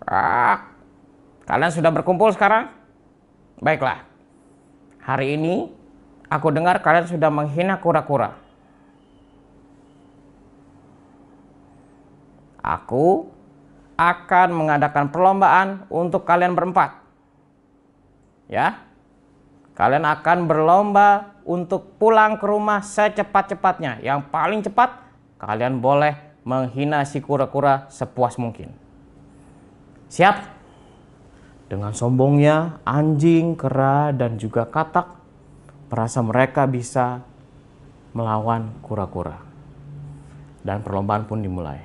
Ah, kalian sudah berkumpul sekarang? Baiklah. Hari ini aku dengar kalian sudah menghina kura-kura. Aku akan mengadakan perlombaan untuk kalian berempat. Ya. Kalian akan berlomba untuk pulang ke rumah secepat-cepatnya. Yang paling cepat, kalian boleh menghina si kura-kura sepuas mungkin. Siap? Dengan sombongnya, anjing, kera, dan juga katak merasa mereka bisa melawan kura-kura. Dan perlombaan pun dimulai.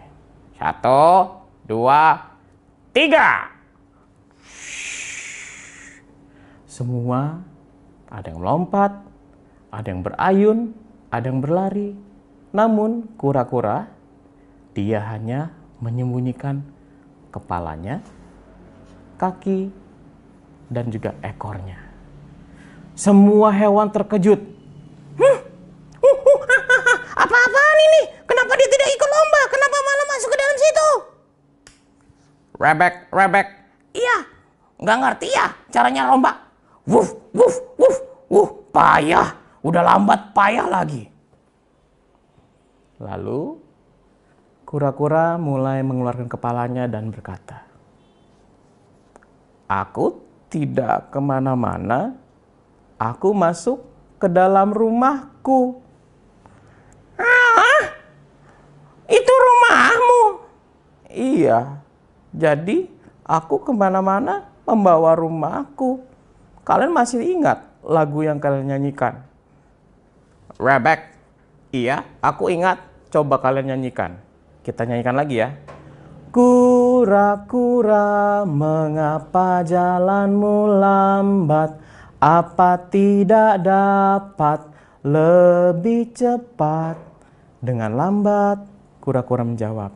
1, 2, 3. Semua ada yang melompat, ada yang berayun, ada yang berlari. Namun kura-kura, dia hanya menyembunyikan kepalanya, kaki, dan juga ekornya. Semua hewan terkejut. Apa-apaan ini? Kenapa dia tidak ikut lomba? Kenapa malah masuk ke dalam situ? Rebek. Iya, nggak ngerti ya caranya lomba. Wuf, payah. Udah lambat, payah lagi. Lalu, kura-kura mulai mengeluarkan kepalanya dan berkata, aku tidak kemana-mana, aku masuk ke dalam rumahku. Ah, itu rumahmu? Iya, jadi aku kemana-mana membawa rumahku. Kalian masih ingat lagu yang kalian nyanyikan? Rebek, iya aku ingat, coba kalian nyanyikan. Kita nyanyikan lagi ya. Kura-kura, mengapa jalanmu lambat? Apa tidak dapat lebih cepat? Dengan lambat, kura-kura menjawab,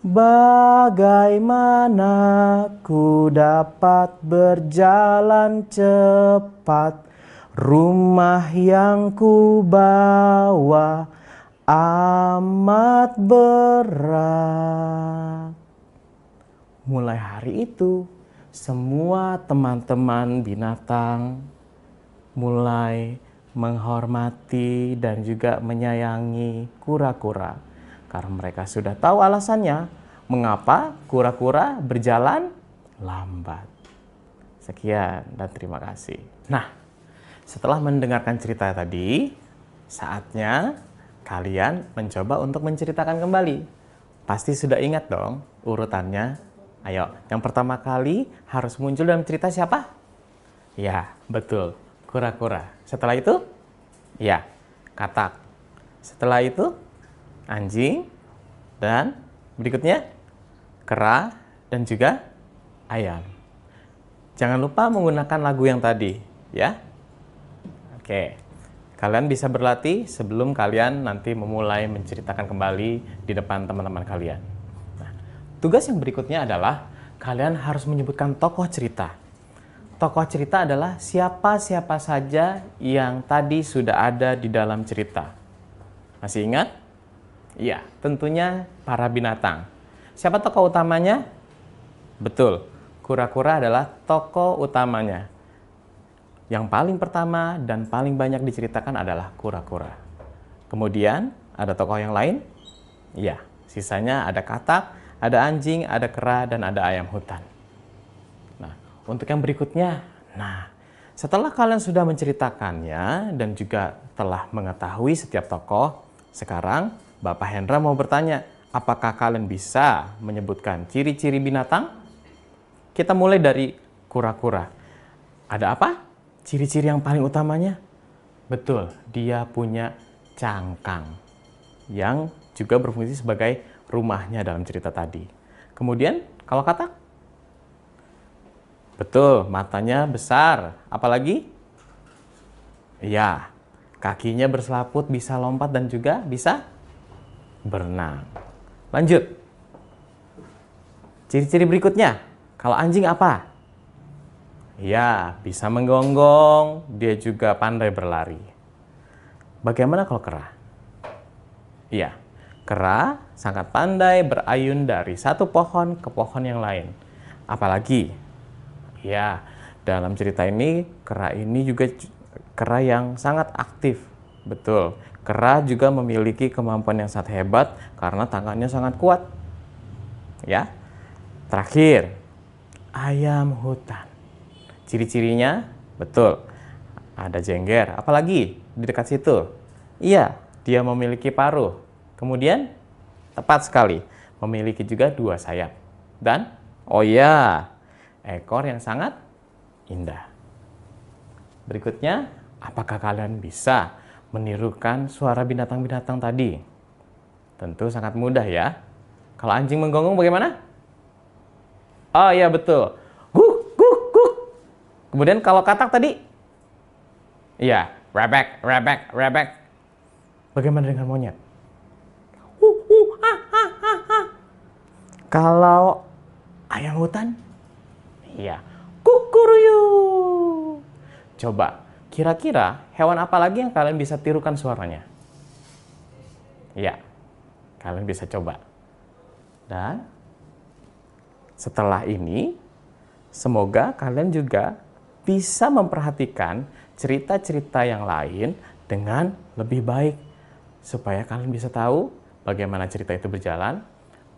bagaimana ku dapat berjalan cepat? Rumah yang ku bawa amat berat. Mulai hari itu, semua teman-teman binatang mulai menghormati dan juga menyayangi kura-kura. Karena mereka sudah tahu alasannya mengapa kura-kura berjalan lambat. Sekian dan terima kasih. Nah, setelah mendengarkan cerita tadi, saatnya kalian mencoba untuk menceritakan kembali. Pasti sudah ingat dong urutannya. Ayo, yang pertama kali harus muncul dalam cerita siapa? Ya, betul, kura-kura. Setelah itu, ya, katak. Setelah itu, anjing. Dan berikutnya, kera dan juga ayam. Jangan lupa menggunakan lagu yang tadi, ya. Oke. Kalian bisa berlatih sebelum kalian nanti memulai menceritakan kembali di depan teman-teman kalian. Nah, tugas yang berikutnya adalah kalian harus menyebutkan tokoh cerita. Tokoh cerita adalah siapa-siapa saja yang tadi sudah ada di dalam cerita. Masih ingat? Iya, tentunya para binatang. Siapa tokoh utamanya? Betul, kura-kura adalah tokoh utamanya. Yang paling pertama dan paling banyak diceritakan adalah kura-kura. Kemudian ada tokoh yang lain? Iya, sisanya ada katak, ada anjing, ada kera, dan ada ayam hutan. Nah, untuk yang berikutnya, setelah kalian sudah menceritakannya dan juga telah mengetahui setiap tokoh, sekarang Bapak Hendra mau bertanya, apakah kalian bisa menyebutkan ciri-ciri binatang? Kita mulai dari kura-kura. Ada apa? Ciri-ciri yang paling utamanya? Betul, dia punya cangkang yang juga berfungsi sebagai rumahnya dalam cerita tadi. Kemudian, kalau katak? Betul, matanya besar. Apalagi? Iya, kakinya berselaput, bisa lompat dan juga bisa berenang. Lanjut. Ciri-ciri berikutnya. Kalau anjing apa? Ya, bisa menggonggong, dia juga pandai berlari. Bagaimana kalau kera? Iya, kera sangat pandai berayun dari satu pohon ke pohon yang lain. Apalagi? Ya, dalam cerita ini, kera ini juga kera yang sangat aktif. Betul, kera juga memiliki kemampuan yang sangat hebat karena tangannya sangat kuat. Ya, terakhir, ayam hutan. Ciri-cirinya, betul, ada jengger. Apalagi di dekat situ? Iya, dia memiliki paruh. Kemudian, tepat sekali, memiliki juga 2 sayap. Dan, oh ya, ekor yang sangat indah. Berikutnya, apakah kalian bisa menirukan suara binatang-binatang tadi? Tentu sangat mudah ya. Kalau anjing menggonggong bagaimana? Oh iya betul. Guk, guk, guk. Kemudian kalau katak tadi? Iya, rebek, rebek, rebek. Bagaimana dengan monyet? Ha, ha, ha, ha. Kalau ayam hutan? Iya, kukuruyu. Coba, kira-kira hewan apa lagi yang kalian bisa tirukan suaranya? Iya, kalian bisa coba. Dan setelah ini, semoga kalian juga bisa memperhatikan cerita-cerita yang lain dengan lebih baik. Supaya kalian bisa tahu bagaimana cerita itu berjalan,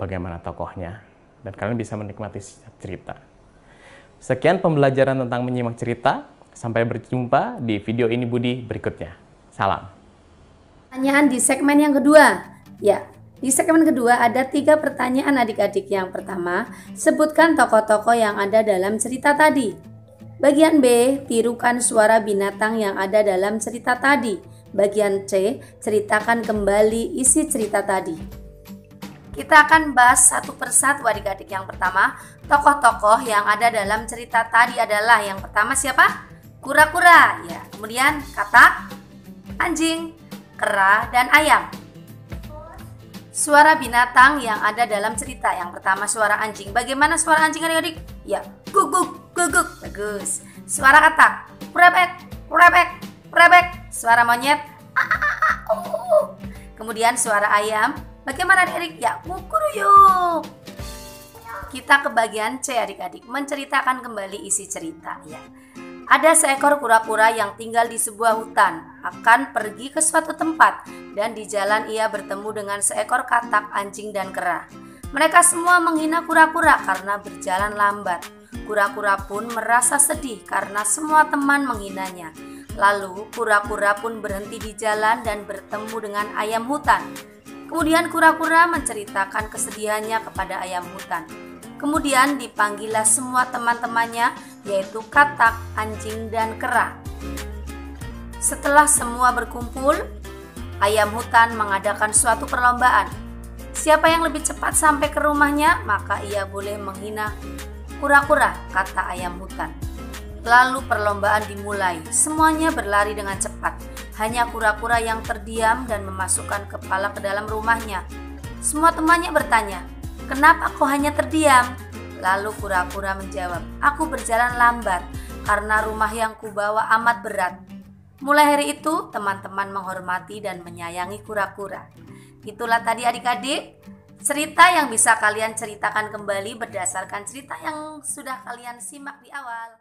bagaimana tokohnya, dan kalian bisa menikmati cerita. Sekian pembelajaran tentang menyimak cerita. Sampai berjumpa di video ini Budi berikutnya. Salam. Pertanyaan di segmen yang kedua. Ya, di segmen kedua ada 3 pertanyaan adik-adik. Yang pertama, sebutkan tokoh-tokoh yang ada dalam cerita tadi. Bagian B, tirukan suara binatang yang ada dalam cerita tadi. Bagian C, ceritakan kembali isi cerita tadi. Kita akan bahas satu persatu adik-adik. Yang pertama, tokoh-tokoh yang ada dalam cerita tadi adalah yang pertama siapa? Kura-kura. Ya, kemudian katak, anjing, kera, dan ayam. Suara binatang yang ada dalam cerita. Yang pertama suara anjing. Bagaimana suara anjing adik-adik? Ya, guguk, guguk. Bagus. Suara katak. Kurebek, kurebek, kurebek. Suara monyet. Kemudian suara ayam. Bagaimana adik-adik? Ya, kukuruyuk. Kita ke bagian C adik-adik. Menceritakan kembali isi cerita. Ya. Ada seekor kura-kura yang tinggal di sebuah hutan, akan pergi ke suatu tempat, dan di jalan ia bertemu dengan seekor katak, anjing, dan kera. Mereka semua menghina kura-kura karena berjalan lambat. Kura-kura pun merasa sedih karena semua teman menghinanya. Lalu kura-kura pun berhenti di jalan dan bertemu dengan ayam hutan. Kemudian kura-kura menceritakan kesedihannya kepada ayam hutan. Kemudian dipanggillah semua teman-temannya, yaitu katak, anjing, dan kera. Setelah semua berkumpul, ayam hutan mengadakan suatu perlombaan. Siapa yang lebih cepat sampai ke rumahnya, maka ia boleh menghina kura-kura, kata ayam hutan. Lalu perlombaan dimulai. Semuanya berlari dengan cepat. Hanya kura-kura yang terdiam dan memasukkan kepala ke dalam rumahnya. Semua temannya bertanya, "Kenapa kau hanya terdiam?" Lalu kura-kura menjawab, "Aku berjalan lambat karena rumah yang kubawa amat berat." Mulai hari itu, teman-teman menghormati dan menyayangi kura-kura. Itulah tadi adik-adik, cerita yang bisa kalian ceritakan kembali berdasarkan cerita yang sudah kalian simak di awal.